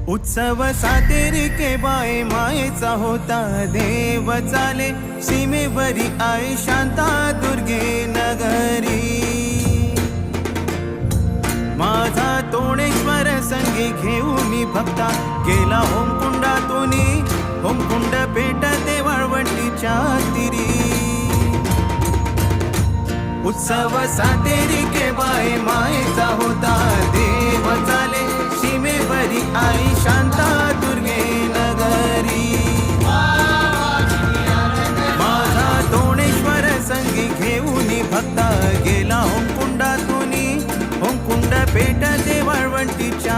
उत्सव सातेरी के बाय मायेचा होता देव चाले सीमेवरी आई शांता दुर्गे नगरी माझा तोणेश्वर संगी घेऊन भक्ता गेला होमकुंडातून होमकुंड पेटते वाळवंटीच्या तिरी उत्सव सातेरी के बाय मायेचा होता देव चाले सीमेवरी आई शांता दुर्गे नगरी माझा तोणेश्वर संगी घेऊन भक्ता गेला होमकुंडातून होमकुंड पेटते वाळवंटीच्या